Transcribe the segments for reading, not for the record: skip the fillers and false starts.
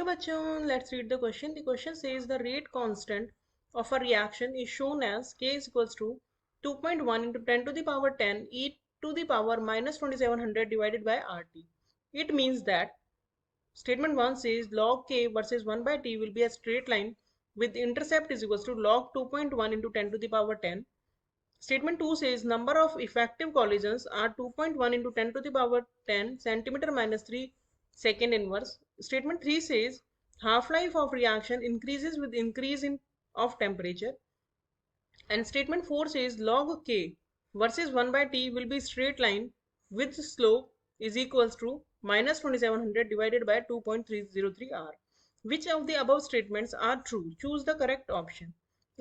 बच्चों, let's read the question. The question says the rate constant of a reaction is shown as K is equals to 2.1 into 10 to the power 10 e to the power minus 2700 divided by RT. It means that statement 1 says log K versus 1 by T will be a straight line with intercept is equals to log 2.1 into 10 to the power 10. Statement 2 says number of effective collisions are 2.1 into 10 to the power 10 centimeter minus 3 second inverse. Statement 3 says half-life of reaction increases with increase of temperature. And statement 4 says log K versus 1 by T will be straight line with slope is equals to minus 2700 divided by 2.303 R. Which of the above statements are true? Choose the correct option.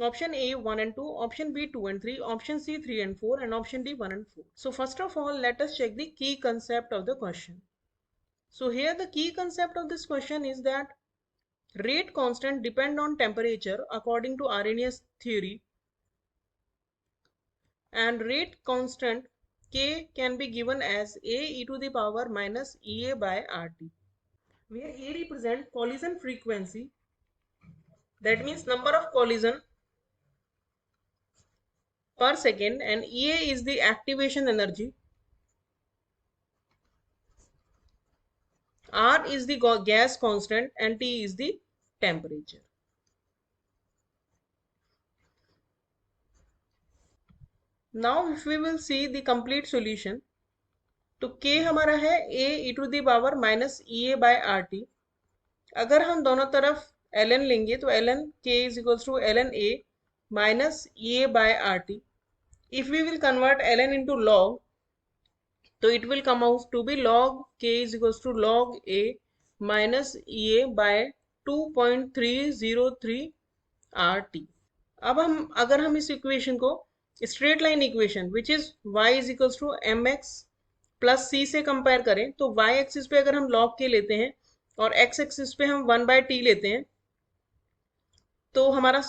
Option A 1 and 2, option B 2 and 3, option C 3 and 4, and option D 1 and 4. So first of all, let us check the key concept of the question. So here the key concept of this question is that rate constant depend on temperature according to Arrhenius theory, and rate constant K can be given as A e to the power minus EA by RT, where A represents collision frequency, that means number of collision per second, and EA is the activation energy, R is the gas constant, and T is the temperature. Now if we will see the complete solution, तो K हमारा है A e to the power minus EA by RT. अगर हम दोनों तरफ ln लेंगे तो ln K is equals to ln A minus EA by RT. If we will convert ln into log, so it will come out to be log K is equals to log A minus EA by 2.303 RT. अब हम अगर हम इस equation को straight line equation which is y is equals to mx plus c से compare करें तो y axis पे अगर हम log k लेते हैं और x एक्सिस पे हम 1 by t लेते हैं तो हमारा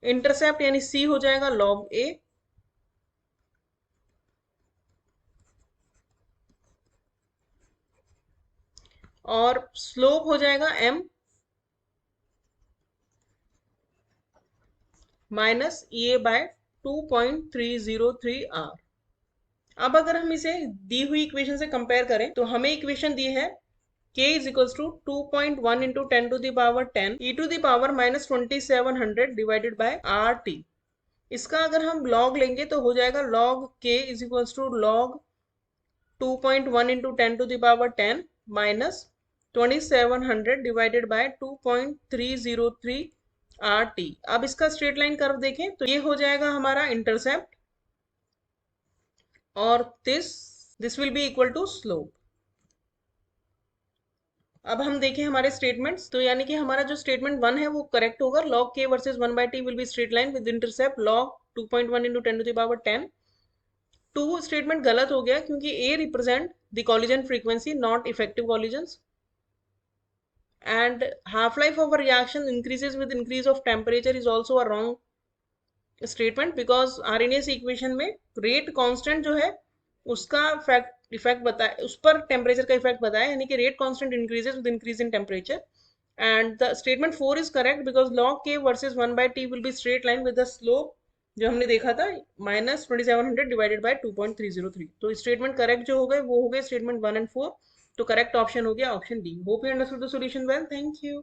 इंटरसेप्ट यानी c हो जाएगा log a और स्लोप हो जाएगा m minus EA by 2.303 R. अब अगर हम इसे दी हुई इक्वेशन से कंपेयर करें तो हमें इक्वेशन दी है K is equals to 2.1 into 10 to the power 10 e to the power minus 2700 divided by RT. इसका अगर हम log लेंगे तो हो जाएगा log K is equals to log 2.1 into 10 to the power 10 minus 2700 divided by 2.303 RT. अब इसका straight line curve देखें तो ये हो जाएगा हमारा इंटरसेप्ट और this will be equal to slope. अब हम देखें हमारे स्टेटमेंट्स, तो यानी कि हमारा जो स्टेटमेंट 1 है वो करेक्ट होगा. log K versus 1 by T will be straight line with intercept log 2.1 into 10 to the power 10. 2 statement गलत हो गया क्योंकि A represent the collision frequency not effective collisions, and half-life of a reaction increases with increase of temperature is also a wrong statement because Arrhenius equation में rate constant जो है उसका effect बताया, उस पर टेम्परेचर का इफेक्ट बताया, यानी कि rate constant increases with increase in temperature. And the statement 4 is correct because log K versus 1 by T will be straight line with the slope जो हमने देखा था minus 2700 divided by 2.303. तो स्टेटमेंट करेक्ट जो हो गए वो हो गए स्टेटमेंट 1 and 4. तो करेक्ट ऑप्शन हो गया option D. Hope you understood the solution well. Thank you.